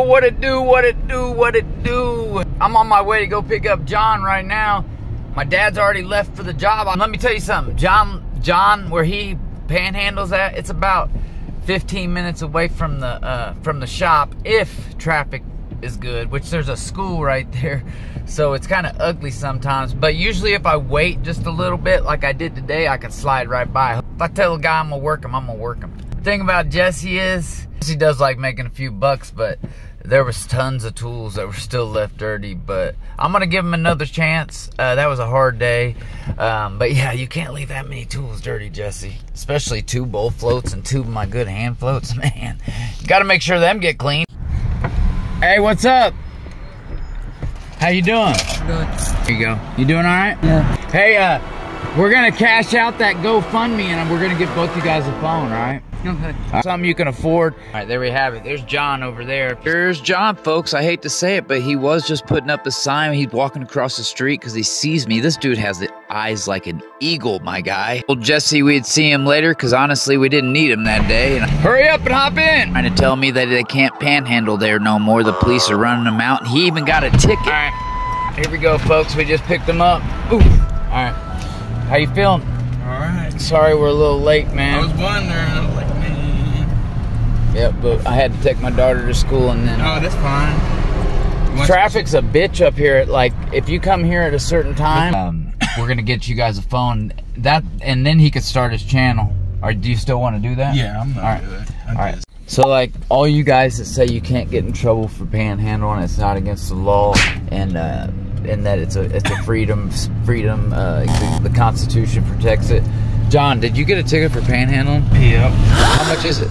what it do, what it do, what it do. I'm on my way to go pick up John right now. My dad's already left for the job. Let me tell you something. John, where he panhandles at, it's about 15 minutes away from the shop if traffic is good, which there's a school right there, so it's kind of ugly sometimes. But usually if I wait just a little bit like I did today, I can slide right by. If I tell a guy I'm gonna work him, I'm gonna work him. The thing about Jesse is, he does like making a few bucks, but there was tons of tools that were still left dirty. But I'm gonna give him another chance. That was a hard day, but yeah, you can't leave that many tools dirty, Jesse. Especially 2 bowl floats and 2 of my good hand floats, man. You gotta make sure them get clean. Hey, what's up? How you doing? Good. Here you go. You doing all right? Yeah. Hey, we're gonna cash out that GoFundMe and we're gonna give both you guys a phone, all right? Okay. Something you can afford. All right, there we have it. There's John over there. There's John, folks. I hate to say it, but he was just putting up a sign. He's walking across the street because he sees me. This dude has the eyes like an eagle, my guy. Told Jesse we'd see him later because honestly, we didn't need him that day. And hurry up and hop in. Trying to tell me that they can't panhandle there no more. The police are running them out. And he even got a ticket. All right, here we go, folks. We just picked him up. Ooh. All right, how you feeling? All right. Sorry we're a little late, man. I was wondering. I was like, man. Yep, but I had to take my daughter to school and then... Oh, that's fine. Traffic's a bitch up here. Like, if you come here at a certain time, we're going to get you guys a phone. And then he could start his channel. Or do you still want to do that? Yeah, I'm not good. All right. So, like, all you guys that say you can't get in trouble for panhandling, it's not against the law, and that it's a freedom. The Constitution protects it. John, did you get a ticket for panhandling? Yep. How much is it?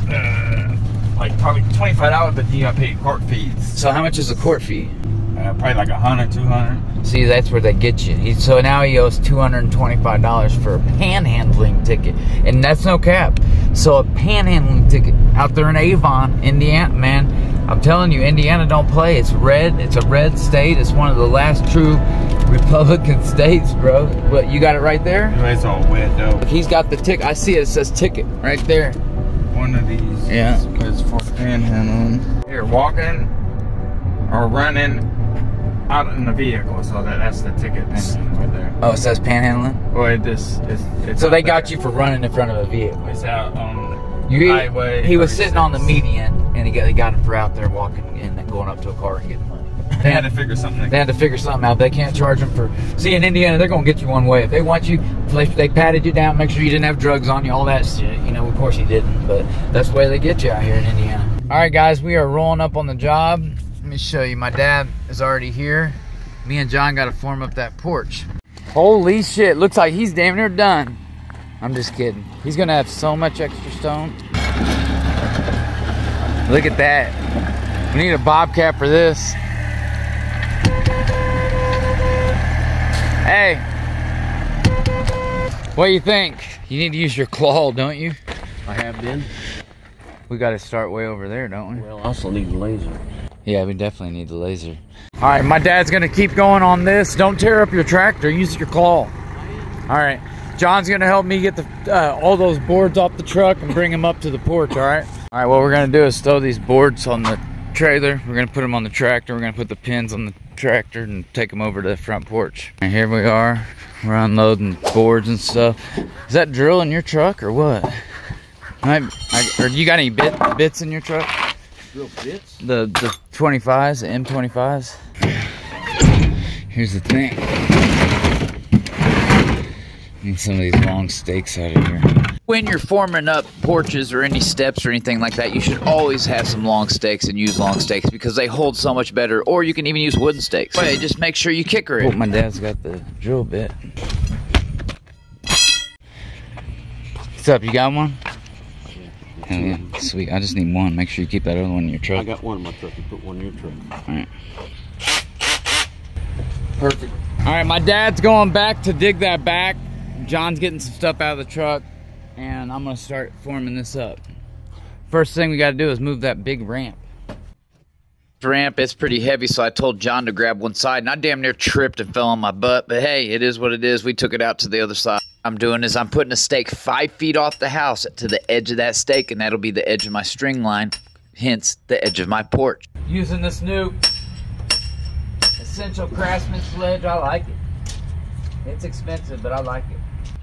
Like probably $25, but you gotta pay court fees. So how much is the court fee? Probably like $100, $200. See, that's where they get you. So now he owes $225 for a panhandling ticket, and that's no cap. So a panhandling ticket out there in Avon, Indiana, man, I'm telling you, Indiana don't play. It's red. It's a red state. It's one of the last true Republican states, bro. But you got it right there. It's all wet though. He's got the ticket. I see it. It says ticket right there. One of these. Yeah. Is for panhandling. Here, walking or running out in the vehicle, so that's the ticket right there. Oh, it says panhandling? Well, it's so they got you for running in front of a vehicle. It's out on the highway. He was sitting on the median, and they got him for out there walking and going up to a car and getting money. They had to figure something. They had to figure something out. They can't charge them for... See, in Indiana, they're going to get you one way. If they want you, they patted you down, make sure you didn't have drugs on you, all that shit. You know, of course you didn't, but that's the way they get you out here in Indiana. All right, guys, we are rolling up on the job. Let me show you. My dad is already here. Me and John got to form up that porch. Holy shit. Looks like he's damn near done. I'm just kidding. He's going to have so much extra stone. Look at that. We need a bobcat for this. Hey, what do you think? You need to use your claw, don't you? I have been. We got to start way over there, don't we? Well, I also need a laser. Yeah, we definitely need the laser. All right, my dad's going to keep going on this. Don't tear up your tractor. Use your claw. All right, John's going to help me get all those boards off the truck and bring them up to the porch, all right? All right, what we're going to do is throw these boards on the trailer. We're going to put them on the tractor. We're going to put the pins on the tractor and take them over to the front porch. And here we are. We're unloading boards and stuff. Is that drill in your truck or what? Or you got any bits in your truck? Drill bits? The 25s, the M25s. Here's the thing. Need some of these long stakes out of here. When you're forming up porches or any steps or anything like that, you should always have some long stakes and use long stakes because they hold so much better. Or you can even use wooden stakes. But just make sure you kicker it. Oh, my dad's got the drill bit. What's up? You got one? Hell yeah, sweet. I just need one. Make sure you keep that other one in your truck. I got one in my truck. You put one in your truck. All right. Perfect. All right, my dad's going back to dig that back. John's getting some stuff out of the truck, and I'm gonna start forming this up. First thing we gotta do is move that big ramp. The ramp is pretty heavy, so I told John to grab one side, and I damn near tripped and fell on my butt, but hey, it is what it is. We took it out to the other side. I'm doing is I'm putting a stake 5 feet off the house to the edge of that stake, and that'll be the edge of my string line, hence the edge of my porch. using this new Essential Craftsman sledge. I like it. It's expensive, but I like it.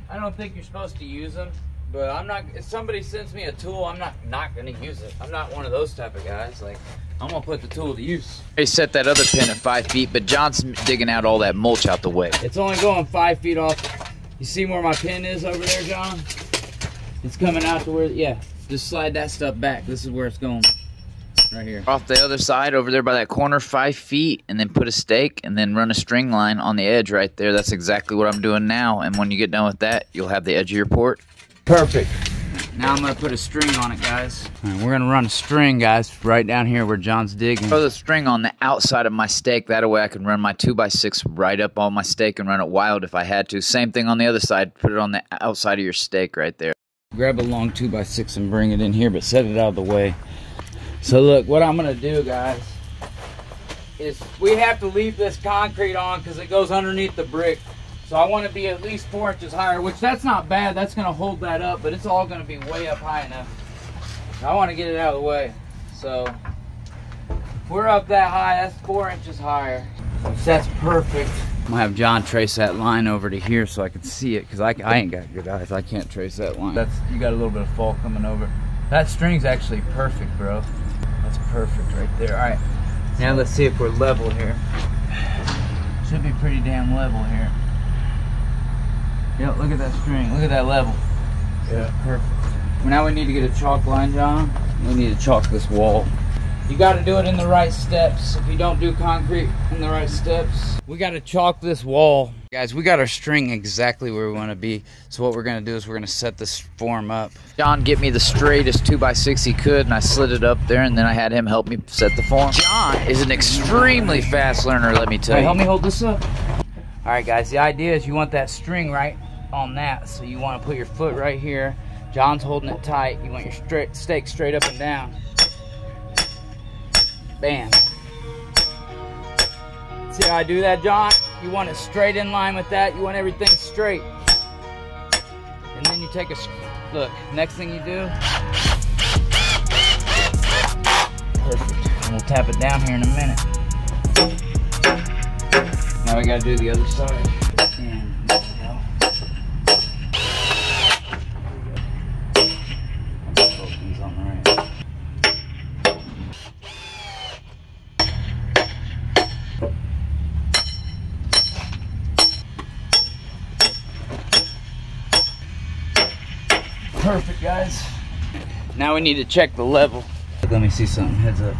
I don't think you're supposed to use them, but I'm not. If somebody sends me a tool, I'm not gonna use it. I'm not one of those type of guys. Like, I'm gonna put the tool to use. They set that other pin at 5 feet, but John's digging out all that mulch out the way. It's only going 5 feet off. You see where my pin is over there, John? It's coming out to where, yeah. Just slide that stuff back. This is where it's going. Right here. Off the other side over there by that corner 5 feet, and then put a stake and then run a string line on the edge right there. That's exactly what I'm doing now. And when you get done with that, you'll have the edge of your port. Perfect. Now I'm gonna put a string on it, guys. All right, we're gonna run a string, guys, right down here where John's digging. Throw the string on the outside of my stake. That way I can run my 2x6 right up on my stake and run it wild if I had to. Same thing on the other side. Put it on the outside of your stake right there. Grab a long 2x6 and bring it in here, but set it out of the way. So look, what I'm gonna do, guys, is we have to leave this concrete on because it goes underneath the brick. So I want to be at least 4 inches higher, which that's not bad. That's gonna hold that up, but it's all gonna be way up high enough. I want to get it out of the way. So if we're up that high, that's 4 inches higher. Which that's perfect. I'm gonna have John trace that line over to here so I can see it, because I ain't got good eyes. I can't trace that line. You got a little bit of fall coming over. That string's actually perfect, bro. That's perfect right there. All right, now let's see if we're level here. Should be pretty damn level here. Yep, look at that string. Look at that level. Yeah, perfect. Now we need to get a chalk line, John. We need to chalk this wall. You got to do it in the right steps. If you don't do concrete in the right steps, we got to chalk this wall. Guys, we got our string exactly where we want to be. So what we're going to do is we're going to set this form up. John get me the straightest 2x6 he could, and I slid it up there, and then I had him help me set the form. John is an extremely fast learner, let me tell you. Help me hold this up. All right, guys, the idea is you want that string right on that. So you want to put your foot right here. John's holding it tight. You want your stake straight up and down. Bam. See how I do that, John? You want it straight in line with that. You want everything straight. And then you take a look. Next thing you do. Perfect. And we'll tap it down here in a minute. Now we gotta do the other side. And there we go. Both on the right. Perfect, guys. Now we need to check the level. Let me see something. Heads up.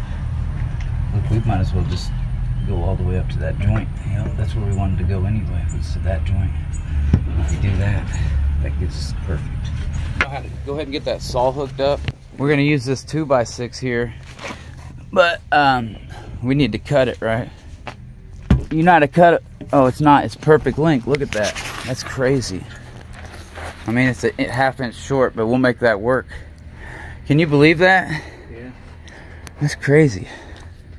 Look, we might as well just go all the way up to that joint. You know, that's where we wanted to go anyway. It's to that joint. If we do that, that gets us perfect. Go ahead and get that saw hooked up. We're gonna use this 2x6 here, but we need to cut it, right? You know how to cut it? Oh, it's not. It's perfect length. Look at that. That's crazy. I mean, it's a ½ inch short, but we'll make that work. Can you believe that? Yeah. That's crazy.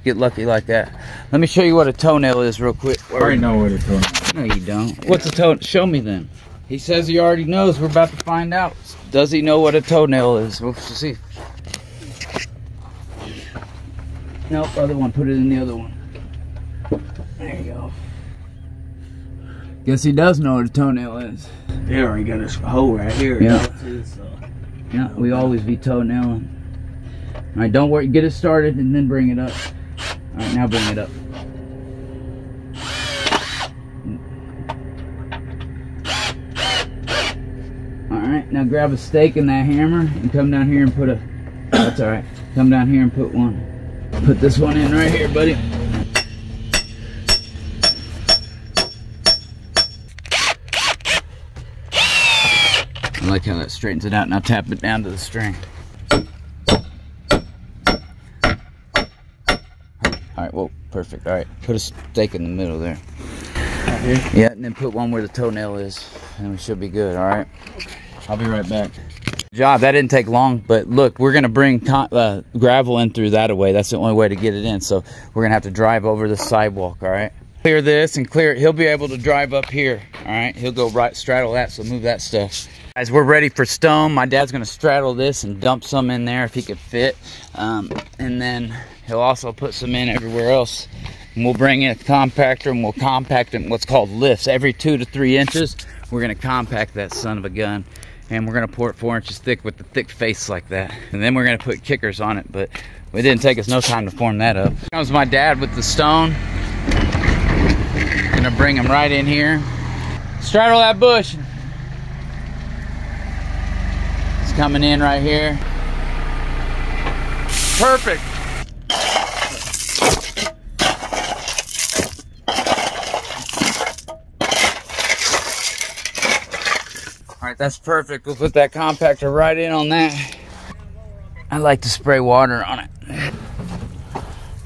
Get lucky like that. Let me show you what a toenail is real quick. I already know what a toenail is. No, you don't. What's a toenail? Show me then. He says he already knows. We're about to find out. Does he know what a toenail is? We'll see. Nope, other one. Put it in the other one. There you go. Guess he does know what a toenail is. There, already got this hole right here. Yeah. Too, so. Yeah, we always be toenailing. All right, don't worry. Get it started and then bring it up. All right, now bring it up. All right, now grab a stake and that hammer and come down here and put a. That's all right. Come down here and put one. Put this one in right here, buddy. I like how that straightens it out. Now tap it down to the string. Alright, well, perfect. Alright, put a stake in the middle there. Right here? Yeah, and then put one where the toenail is. And we should be good, alright? I'll be right back. Job, that didn't take long, but look, we're going to bring gravel in through that way. That's the only way to get it in. So we're going to have to drive over the sidewalk, alright? Clear this and clear it. He'll be able to drive up here, alright? He'll go right, straddle that, so move that stuff. Guys, we're ready for stone. My dad's gonna straddle this and dump some in there if he could fit. And then He'll also put some in everywhere else. And we'll bring in a compactor and we'll compact it in what's called lifts. Every 2 to 3 inches, we're gonna compact that son of a gun. And we're gonna pour it 4 inches thick with the thick face like that. And then we're gonna put kickers on it, but it didn't take us no time to form that up. Here comes my dad with the stone. Gonna bring him right in here. Straddle that bush. It's coming in right here. Perfect. All right, that's perfect. We'll put that compactor right in on that. I like to spray water on it.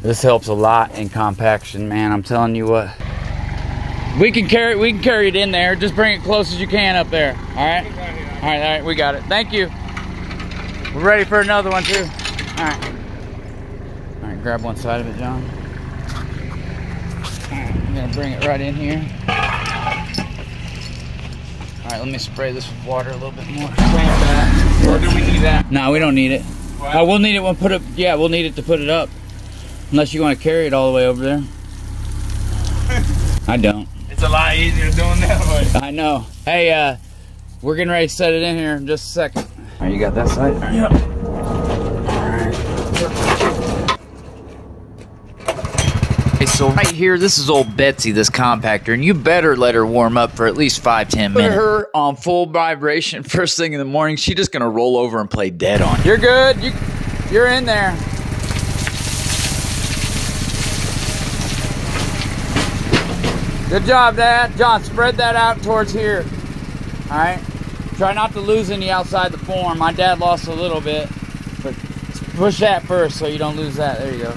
This helps a lot in compaction, man. I'm telling you what. We can carry it in there. Just bring it close as you can up there. All right? All right, we got it. Thank you. We're ready for another one too. All right. All right, grab one side of it, John. All right, I'm gonna bring it right in here. All right, let me spray this with water a little bit more. Or do we need that? No, we don't need it. We'll need it when put up. Yeah, we'll need it to put it up. Unless you want to carry it all the way over there. I don't. It's a lot easier doing that way. I know. Hey, we're getting ready to set it in here in just a second. All right, you got that side? All right. Yep. Okay, so right here, this is old Betsy, this compactor, and you better let her warm up for at least 5-10 minutes. Put her on full vibration first thing in the morning. She's just gonna roll over and play dead on you. You're good. You're in there. Good job, Dad. John, spread that out towards here. All right. Try not to lose any outside the form. My dad lost a little bit, but push that first so you don't lose that. There you go.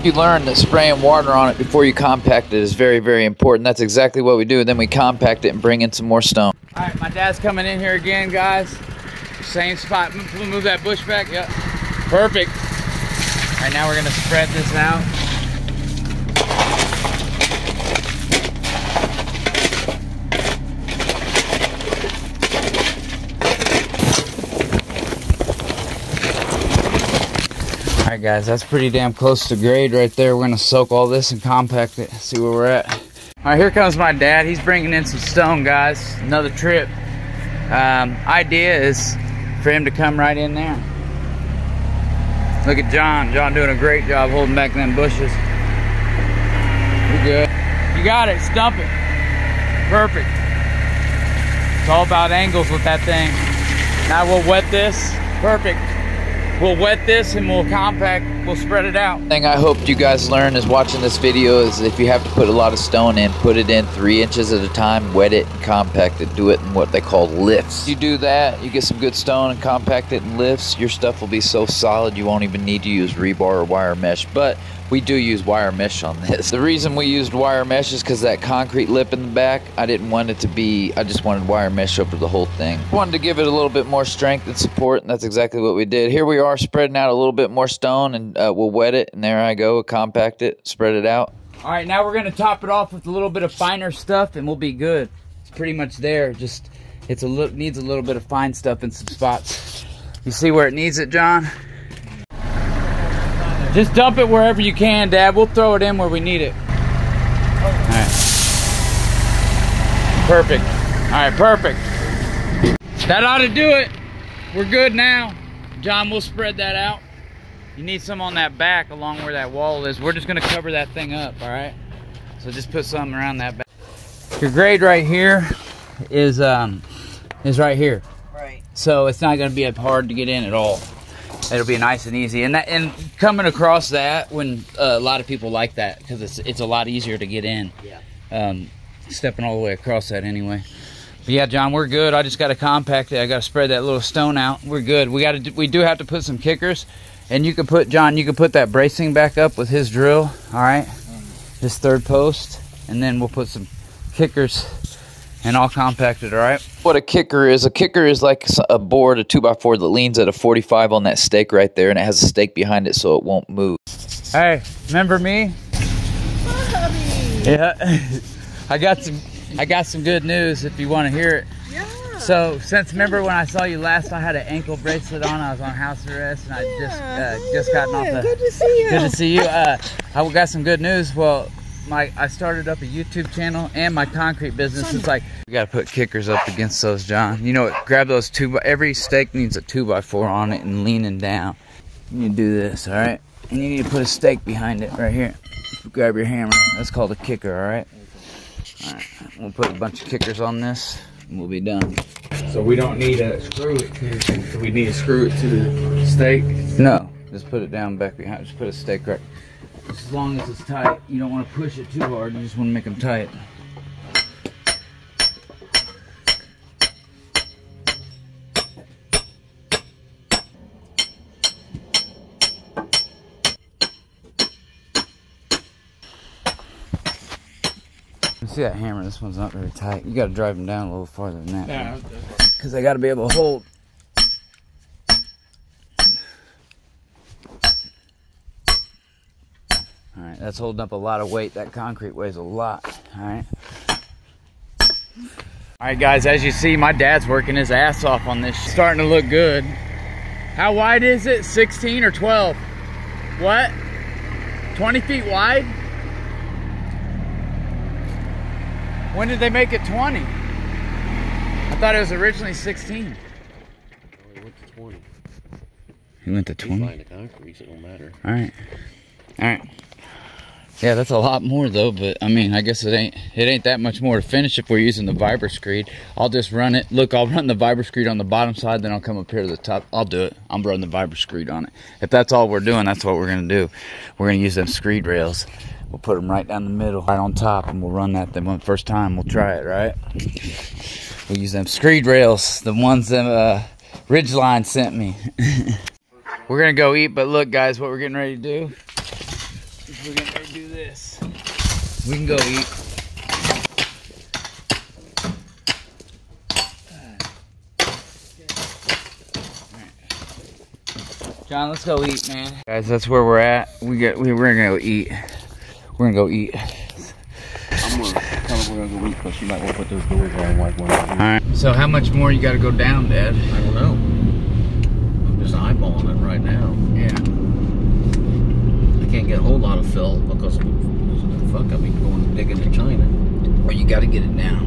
You learn that spraying water on it before you compact it is very, very important. That's exactly what we do. Then we compact it and bring in some more stone. All right, my dad's coming in here again, guys. Same spot. Move that bush back. Yep. Perfect. All right, now we're gonna spread this out. All right, guys, that's pretty damn close to grade right there. We're gonna soak all this and compact it, see where we're at. All right, here comes my dad. He's bringing in some stone, guys. Another trip. Idea is for him to come right in there. Look at John. John doing a great job holding back them bushes. You're good. You got it. Stump it. Perfect. It's all about angles with that thing. Now we'll wet this. Perfect. We'll wet this and we'll compact. We'll spread it out. The thing I hope you guys learn is watching this video is if you have to put a lot of stone in, put it in 3 inches at a time, wet it and compact it. Do it in what they call lifts. You do that, you get some good stone and compact it in lifts, your stuff will be so solid you won't even need to use rebar or wire mesh. But we do use wire mesh on this. The reason we used wire mesh is because that concrete lip in the back, I didn't want it to be, I just wanted wire mesh over the whole thing. Wanted to give it a little bit more strength and support, and that's exactly what we did. Here we are spreading out a little bit more stone, and we'll wet it, and there I go, compact it, spread it out. All right, now we're gonna top it off with a little bit of finer stuff, and we'll be good. It's pretty much there, just needs a little bit of fine stuff in some spots. You see where it needs it, John? Just dump it wherever you can, Dad. We'll throw it in where we need it. All right. Perfect. All right, perfect. That ought to do it. We're good now. John, we'll spread that out. You need some on that back along where that wall is. We're just gonna cover that thing up, all right? So just put something around that back. Your grade right here is right here. Right. So it's not gonna be hard to get in at all. It'll be nice and easy, and coming across that when a lot of people like that because it's a lot easier to get in. Yeah. Stepping all the way across that anyway. But yeah, John, we're good. I just got to compact it. I got to spread that little stone out. We're good. We do have to put some kickers, and you can put John. You can put that bracing back up with his drill. All right, this third post, and then we'll put some kickers. And I'll compact it, all right? What a kicker is like a board, a 2x4 that leans at a 45 on that stake right there, and it has a stake behind it so it won't move. Hey, remember me? Yeah. I got I got some good news if you want to hear it. Yeah. So, remember when I saw you last, I had an ankle bracelet on. I was on house arrest, and I just gotten off the. Good to see you. Good to see you. I got some good news. Well, I started up a YouTube channel and my concrete business. It's like we gotta put kickers up against those, John. You know what? Grab those every stake needs a 2x4 on it and leaning down. You need to do this, all right? And you need to put a stake behind it right here. Grab your hammer. That's called a kicker, all right? All right. We'll put a bunch of kickers on this. We'll be done. So we don't need to screw it to. So we need to screw it to the stake. No, just put it down back behind. Just put a stake right. As long as it's tight, you don't want to push it too hard. You just want to make them tight. See that hammer? This one's not very tight. You got to drive them down a little farther than that. Yeah. Because I got to be able to hold. All right, that's holding up a lot of weight. That concrete weighs a lot. All right. All right, guys. As you see, my dad's working his ass off on this. Starting to look good. How wide is it? 16 or 12? What? 20 feet wide? When did they make it 20? I thought it was originally 16. He went to 20. He went to 20? He's buying the concrete, so it don't matter. Alright. Alright. Yeah, that's a lot more though, but I mean, I guess it ain't that much more to finish if we're using the Vibra-Screed. I'll just run it. Look, I'll run the Vibra-Screed on the bottom side, then I'll come up here to the top. I'll do it. I'm running the Vibra-Screed on it. If that's all we're doing, that's what we're gonna do. We're gonna use them screed rails. We'll put them right down the middle, right on top, and we'll run that the first time. We'll try it, right? We'll use them screed rails, the ones that Ridgeline sent me. We're gonna go eat, but look, guys, what we're getting ready to do is we're getting ready to do this. We can go eat. John, let's go eat, man. Guys, that's where we're at. We're gonna go eat. We're gonna go eat. I'm gonna tell her we're gonna go eat, but she might want to put those doors on like one. Alright. So how much more you gotta go down, Dad? I don't know. I'm just eyeballing it right now. Yeah. I can't get a whole lot of fill because fuck, I mean going digging in China. Well, you gotta get it down.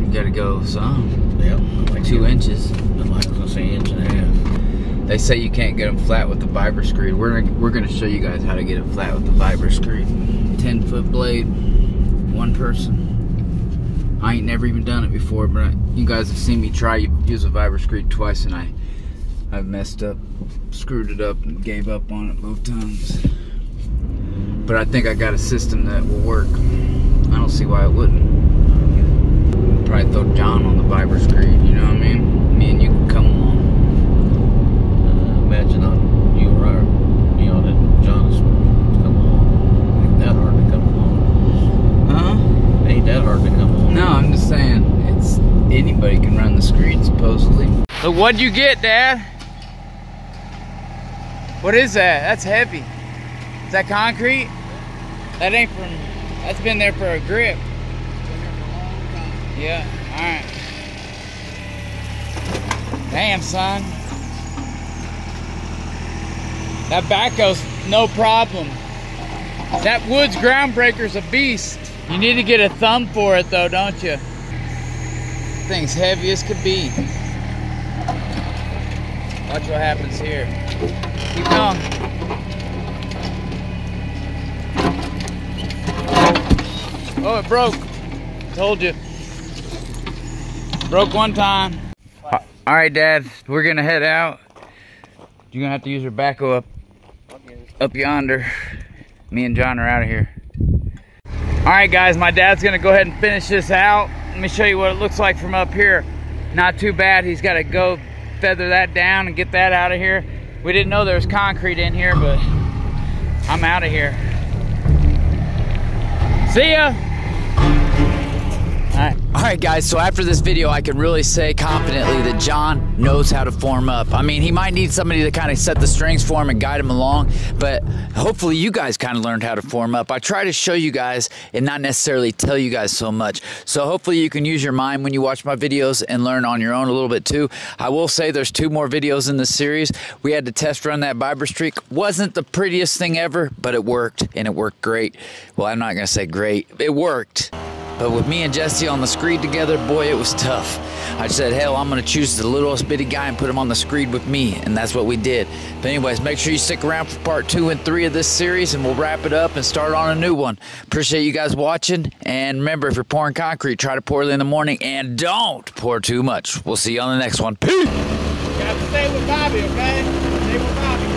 Well, You gotta go some. yeah, like 2 inches. I was gonna say inch and a half. They say you can't get them flat with the Vibra-Screed. We're gonna show you guys how to get it flat with the Vibra-Screed. 10-foot blade, one person. I ain't never even done it before, but you guys have seen me try. Use a Vibra-Screed twice, and I've messed up, screwed it up, and gave up on it both times. But I think I got a system that will work. I don't see why it wouldn't. Probably throw John on the Vibra-Screed. You know what I mean? Me and you can come along. Imagine you or me on it, John's come along. Ain't that hard to come along. Huh? Ain't that hard to come along. No, I'm just saying, it's anybody can run the screed supposedly. Look, what'd you get, Dad? What is that? That's heavy. Is that concrete? That ain't from, that's been there for a grip. Yeah, alright. Damn, son. That backhoe's no problem. That Woods Groundbreaker's a beast. You need to get a thumb for it though, don't you? Thing's heavy as could be. Watch what happens here. Keep going. Oh, it broke. Told you. Broke one time. All right, Dad, we're gonna head out. You're gonna have to use your backhoe up yonder. Me and John are out of here. All right, guys, my dad's gonna go ahead and finish this out. Let me show you what it looks like from up here. Not too bad. He's got to go feather that down and get that out of here. We didn't know there was concrete in here, but I'm out of here. See ya. All right, guys, so after this video, I can really say confidently that John knows how to form up. I mean, he might need somebody to kind of set the strings for him and guide him along, but hopefully you guys kind of learned how to form up. I try to show you guys and not necessarily tell you guys so much. So hopefully you can use your mind when you watch my videos and learn on your own a little bit too. I will say there's 2 more videos in this series. We had to test run that Viber streak. Wasn't the prettiest thing ever, but it worked, and it worked great. Well, I'm not going to say great. It worked. But with me and Jesse on the screed together, boy, it was tough. I said, hell, I'm going to choose the littlest bitty guy and put him on the screed with me, and that's what we did. But anyways, make sure you stick around for part 2 and 3 of this series, and we'll wrap it up and start on a new one. Appreciate you guys watching, and remember, if you're pouring concrete, try to pour it in the morning, and don't pour too much. We'll see you on the next one. Peace! You have to stay with Bobby, okay? Stay with Bobby.